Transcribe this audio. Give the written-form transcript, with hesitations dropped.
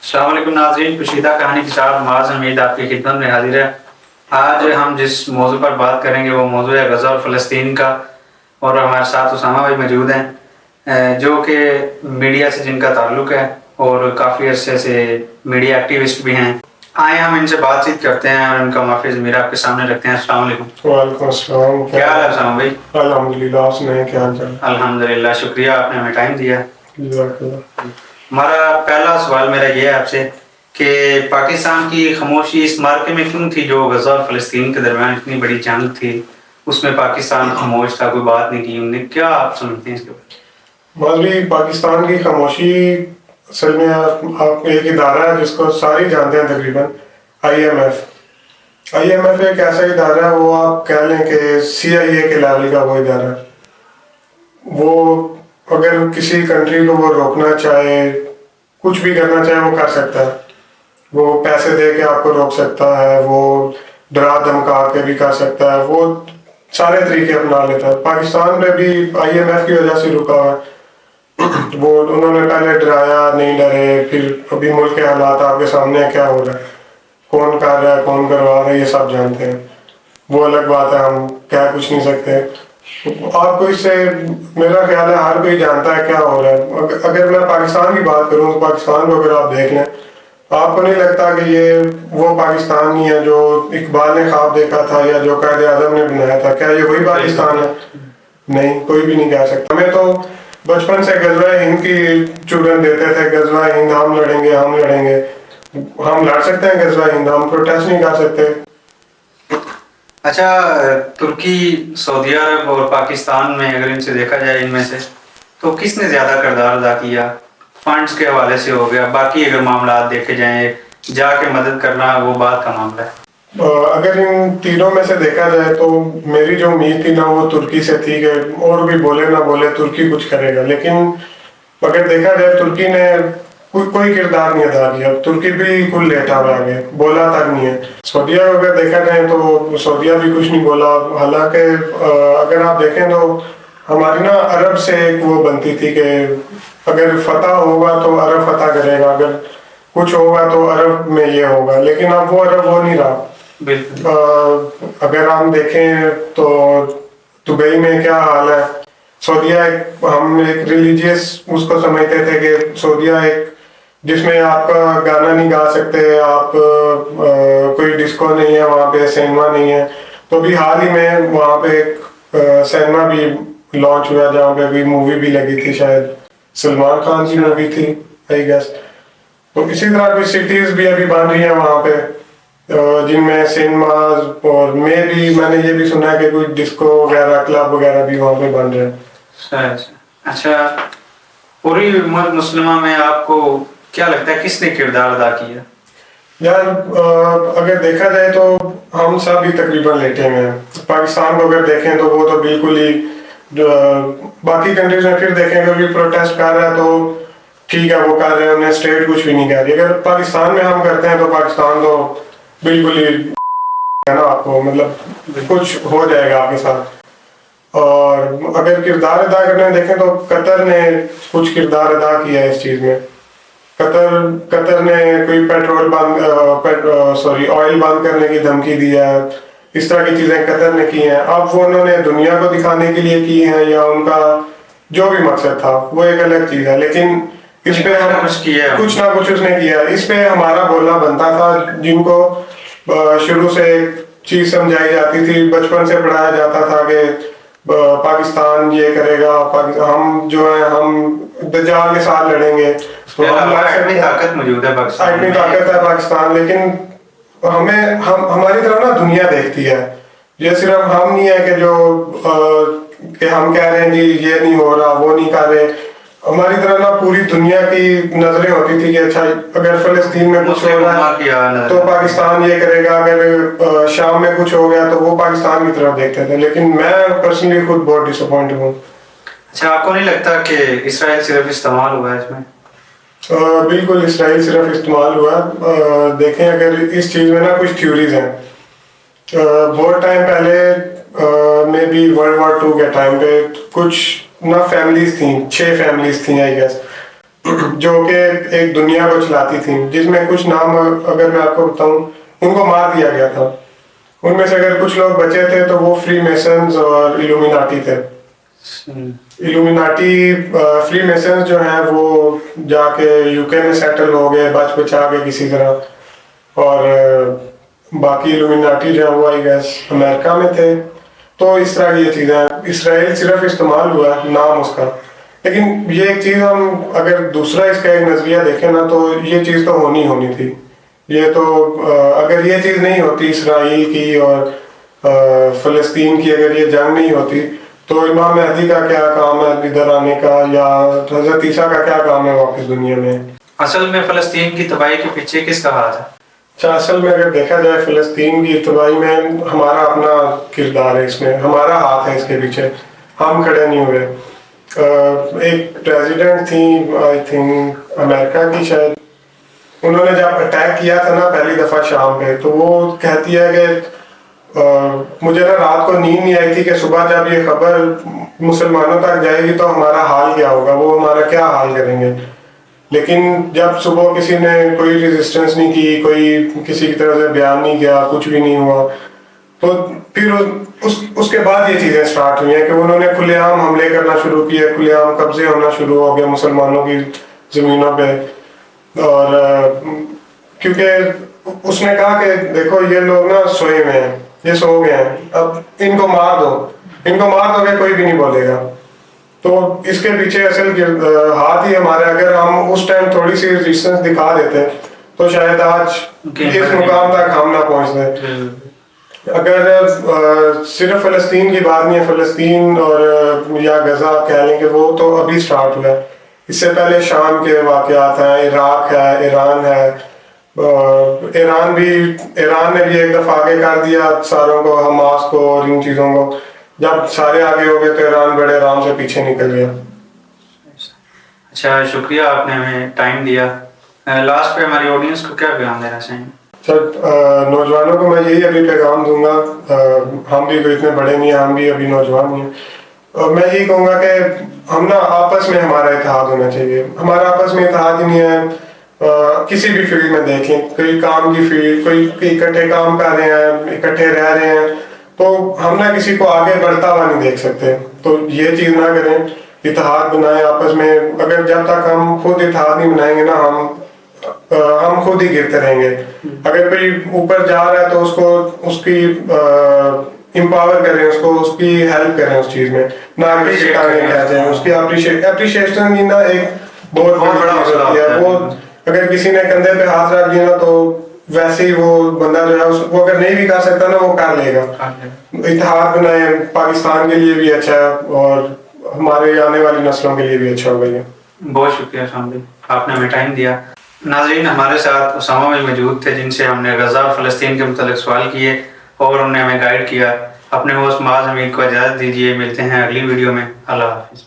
السلام علیکم ناظرین، پوشیدہ کہانی کے ساتھ معاذ حمید آپ کی خدمت میں حاضر ہے۔ آج ہم جس موضوع پر بات کریں گے وہ موضوع ہے غزہ اور فلسطین کا، اور ہمارے ساتھ اسامہ بھائی موجود ہیں جو کہ میڈیا سے جن کا تعلق ہے اور کافی عرصے سے میڈیا ایکٹیوسٹ بھی ہیں۔ آئیں ہم ان سے بات چیت کرتے ہیں اور ان کا معافی ضمیر آپ کے سامنے رکھتے ہیں۔ السلام علیکم۔ وعلیکم السلام۔ کیا حال ہے اسامہ بھائی؟ الحمدللہ، آپ سنائیں کیا حال چال؟ الحمدللہ، شکریہ آپ نے ہمیں ٹائم دیا۔ جزاک اللہ۔ ہمارا پہلا سوال میرا یہ ہے آپ سے کہ پاکستان کی خاموشی اس مارکے میں کیوں تھی جو غزہ اور فلسطین کے درمیان اتنی بڑی جنگ تھی، اس میں پاکستان خاموش تھا، کوئی بات نہیں کی انہوں نے، کیا آپ سمجھتے ہیں اس کے بارے میں؟ مولوی، پاکستان کی خاموشی اصل میں آپ ایک ادارہ ہے جس کو سارے جانتے ہیں تقریباً، I M F. I M F ایک ایسا ادارہ ہے، وہ آپ کہہ لیں کہ سی آئی اے کے لیول کا وہ ادارہ ہے۔ وہ اگر کسی کنٹری کو وہ روکنا چاہے، کچھ بھی کرنا چاہے وہ کر سکتا ہے۔ وہ پیسے دے کے آپ کو روک سکتا ہے، وہ ڈرا دھمکا کے بھی کر سکتا ہے، وہ سارے طریقے اپنا لیتا ہے۔ پاکستان میں بھی آئی ایم ایف کی وجہ سے رکا ہوا ہے۔ وہ انہوں نے پہلے ڈرایا، نہیں ڈرے، پھر ابھی ملک کے حالات آپ کے سامنے کیا ہو رہا ہے، کون کر رہا ہے، کون کروا رہا ہے، یہ سب جانتے ہیں۔ وہ الگ بات ہے، ہم کہہ کچھ نہیں سکتے۔ آپ کو اس سے میرا خیال ہے ہر کوئی جانتا ہے کیا ہو رہا ہے۔ اگر میں پاکستان کی بات کروں تو پاکستان کو اگر آپ دیکھ لیں، آپ کو نہیں لگتا کہ یہ وہ پاکستان ہی ہے جو اقبال نے خواب دیکھا تھا یا جو قائد اعظم نے بنایا تھا؟ کیا یہ وہی پاکستان ہے؟ نہیں، کوئی بھی نہیں کہہ سکتا۔ ہمیں تو بچپن سے غزوہ ہند کی چولن دیتے تھے، غزوہ ہند ہم لڑیں گے، ہم لڑیں گے۔ ہم لڑ سکتے ہیں غزوہ ہند، ہم پروٹیسٹ نہیں کر سکتے۔ اچھا، ترکی، سعودی عرب اور پاکستان میں اگر ان سے دیکھا جائے، ان میں سے تو کس نے زیادہ کردار ادا کیا؟ فنڈز کے حوالے سے ہو گیا، باقی اگر معاملات دیکھے جائیں، جا کے مدد کرنا وہ بات کا معاملہ ہے۔ اگر ان تینوں میں سے دیکھا جائے تو میری جو امید تھی نا وہ ترکی سے تھی کہ اور بھی بولے نہ بولے ترکی کچھ کرے گا، لیکن اگر دیکھا جائے ترکی نے کوئی کردار نہیں ادا کیا۔ ترکی بھی کل لیٹا ہوا ہے، بولا تک نہیں ہے۔ سعودیہ کو اگر دیکھا جائے تو سعودیہ بھی کچھ نہیں بولا۔ حالانکہ اگر آپ دیکھیں تو ہماری نا عرب سے ایک وہ بنتی تھی کہ اگر فتح ہوگا تو عرب فتح کرے گا، اگر کچھ ہوگا تو عرب میں یہ ہوگا، لیکن اب وہ عرب وہ نہیں رہا۔ اگر ہم دیکھیں تو دبئی میں کیا حال ہے، سعودیہ ہم ایک ریلیجیس اس کو سمجھتے تھے کہ سعودیہ ایک جس میں آپ کا گانا نہیں گا سکتے آپ، کوئی ڈسکو نہیں ہے وہاں پہ، سینما نہیں ہے۔ تو ابھی حال ہی میں وہاں پہ ایک سینما بھی لانچ ہوا جہاں پہ ابھی مووی بھی لگی تھی، شاید سلمان خان کی مووی تھی آئی گیس۔ تو اسی طرح کوئی سٹیز بھی ابھی بن رہی ہیں وہاں پہ جن میں سینماز، اور میں نے یہ بھی سنا ہے کہ کوئی ڈسکو وغیرہ کلب وغیرہ بھی وہاں پہ بن رہے ہیں۔ اچھا، پوری امت مسلمہ میں آپ کو کیا لگتا ہے کس نے کردار ادا کیا؟ یار اگر دیکھا جائے تو ہم سب ہی تقریباً لیٹے ہوئے ہیں۔ پاکستان کو اگر دیکھیں تو وہ تو بالکل ہی، باقی کنٹریز میں پھر دیکھیں کہ بھی پروٹیسٹ کر رہا ہے تو ٹھیک ہے وہ کر رہے ہیں، انہیں اسٹیٹ کچھ بھی نہیں کہہ رہی۔ اگر پاکستان میں ہم کرتے ہیں تو پاکستان تو بالکل ہی ہے نا، آپ کو مطلب کچھ ہو جائے گا آپ کے ساتھ۔ اور اگر کردار ادا کرنے دیکھیں تو قطر نے کچھ کردار ادا کیا ہے اس چیز میں۔ قطر نے کوئی آئل بند کرنے کی دھمکی دی ہے، اس طرح کی چیزیں قطر نے کی ہیں۔ اب وہ انہوں نے دنیا کو دکھانے کے لیے کی ہیں یا ان کا جو بھی مقصد تھا وہ ایک الگ چیز ہے، لیکن اس پہ کچھ نہ کچھ اس نے کیا ہے۔ اس پہ ہمارا بولنا بنتا تھا، جن کو شروع سے چیز سمجھائی جاتی تھی، بچپن سے پڑھایا جاتا تھا کہ پاکستان یہ کرے گا، ہم جو ہیں ہم دجال کے ساتھ لڑیں گے، اتنی طاقت موجود ہے پاکستان، اتنی طاقت ہے پاکستان، لیکن ہماری طرح نا دنیا دیکھتی ہے۔ یہ صرف ہم نہیں ہے کہ ہم کہہ رہے ہیں جی یہ نہیں ہو رہا، وہ نہیں کر رہے۔ ہماری طرح نا پوری دنیا کی نظریں ہوتی تھی کہ اچھا اگر فلسطین میں کچھ ہو رہا ہے تو پاکستان یہ کرے گا، اگر شام میں کچھ ہو گیا تو وہ پاکستان کی طرف دیکھتے تھے۔ لیکن میں پرسنلی خود بہت ڈس اپوائنٹ ہوں۔ اچھا، آپ کو نہیں لگتا کہ اسرائیل صرف استعمال ہوا ہے اس میں؟ بالکل، اسرائیل صرف استعمال ہوا۔ دیکھیں اگر اس چیز میں نا کچھ تھیوریز ہیں۔ بہت ٹائم پہلے میں بھی ورلڈ وار 2 کے ٹائم پہ کچھ نا فیملیز تھیں، 6 فیملیز تھیں آئی گیس۔ جو کہ ایک دنیا کو چلاتی تھیں، جس میں کچھ نام اگر میں آپ کو بتاؤں ان کو مار دیا گیا تھا. ان میں سے اگر کچھ لوگ بچے تھے تو وہ فری میسنز اور ایلومیناٹی تھے. ایلومیناٹی فری میسنز جو ہیں وہ جا کے یو کے میں سیٹل ہو گئے بچا کے کسی طرح، اور باقی ایلومیناٹی جو ہے وہ آئی گیس امریکہ میں تھے. تو اس طرح کی یہ چیزیں ہیں. اسرائیل صرف استعمال ہوا ہے نام اس کا، لیکن یہ ایک چیز ہم اگر دوسرا اس کا ایک نظریہ دیکھیں نا تو یہ چیز تو ہونی تھی. یہ تو اگر یہ چیز نہیں ہوتی اسرائیل کی اور فلسطین کی، اگر یہ جنگ نہیں ہوتی تو امام مہدی کا کیا کام ہے ادھر آنے کا، یا حضرت عیسیٰ کا کیا کام ہے واپس دنیا میں. اصل میں فلسطین کی تباہی کے پیچھے کس کا ہاتھ ہے؟ اچھا، اصل میں اگر دیکھا جائے فلسطین کی تباہی میں ہمارا اپنا کردار ہے، اس میں ہمارا ہاتھ ہے اس کے پیچھے. ہم کھڑے نہیں ہوئے. ایک پریزیڈنٹ تھی آئی تھنک امریکہ کی شاید، انہوں نے جب اٹیک کیا تھا نا پہلی دفعہ شام پہ، تو وہ کہتی ہے کہ مجھے نا رات کو نیند نہیں آئی تھی کہ صبح جب یہ خبر مسلمانوں تک جائے گی تو ہمارا حال کیا ہوگا، وہ ہمارا کیا حال کریں گے. لیکن جب صبح کسی نے کوئی ریزسٹنس نہیں کی، کوئی کسی کی طرف سے بیان نہیں کیا، کچھ بھی نہیں ہوا، تو پھر اس کے بعد یہ چیزیں سٹارٹ ہوئی ہیں کہ انہوں نے کھلے عام حملے کرنا شروع کیے، کھلے عام قبضے ہونا شروع ہو گئے مسلمانوں کی زمینوں پہ. اور کیونکہ اس نے کہا کہ دیکھو یہ لوگ نا سوئے ہوئے ہیں، یہ سو گئے ہیں، اب ان کو مار دو کہ کوئی بھی نہیں بولے گا. تو اس کے پیچھے اصل ہاتھ ہی ہمارے، اگر ہم اس ٹائم تھوڑی سی ریزسٹنس دکھا دیتے تو شاید آج اس مقام تک ہم نہ پہنچتے. اگر صرف فلسطین کی بات نہیں ہے، فلسطین اور یا غزہ آپ کہہ لیں کہ وہ تو ابھی سٹارٹ ہوا ہے. اس سے پہلے شام کے واقعات ہیں، عراق ہے، ایران ہے. ایران نے بھی ایک دفعہ آگے کر دیا ساروں کو، حماس کو اور ان چیزوں کو. جب سارے آگے ہو گئے تو ایران بڑے آرام سے پیچھے نکل گیا. اچھا، شکریہ آپ نے ہمیں ٹائم دیا. لاسٹ پہ ہماری آڈینس کو کیا پیغام دینا چاہیں گے؟ سر، نوجوانوں کو میں یہی ابھی پیغام دوں گا، ہم بھی کوئی اتنے بڑے نہیں ہیں، ہم بھی ابھی نوجوان ہیں. اور میں یہی کہوں گا کہ ہم نا آپس میں ہمارا اتحاد ہونا چاہیے. ہمارا آپس میں اتحاد ہی نہیں ہے. کسی بھی فیلڈ میں دیکھیں، کوئی کام کی فیلڈ، کوئی اکٹھے کام کر رہے ہیں، اکٹھے رہ رہے ہیں، تو ہم نہ کسی کو آگے بڑھتا ہوا نہیں دیکھ سکتے. تو یہ چیز نہ کریں، اتحاد بنائیں آپس میں. اگر جب تک ہم خود اتحاد نہیں بنائیں گے نا ہم خود ہی گرتے رہیں گے. اگر کوئی اوپر جا رہا ہے تو اس کی امپاور کریں، اس کی ہیلپ کریں اس چیز میں، نہ اس کی اپریشیشن کی نا ایک بہت بڑا مسئلہ ہے. وہ اگر کسی نے کندھے پہ ہاتھ رکھ دیا نا تو ویسے ہی وہ بندہ جو ہے وہ اگر نہیں بھی کر سکتا نا وہ کر لے گا. اتحاد بنائیں، پاکستان کے لیے بھی اچھا ہے اور ہمارے آنے والی نسلوں کے لیے بھی اچھا ہوگا. یہ بہت شکریہ شام بھائی، آپ نے ہمیں ٹائم دیا. ناظرین، ہمارے ساتھ اسامہ بھائی موجود تھے جن سے ہم نے غزہ اور فلسطین کے متعلق سوال کیے اور انہوں نے ہمیں گائیڈ کیا. اپنے ہوسٹ معاذ حمید کو اجازت دیجیے، ملتے ہیں اگلی ویڈیو میں. اللہ حافظ.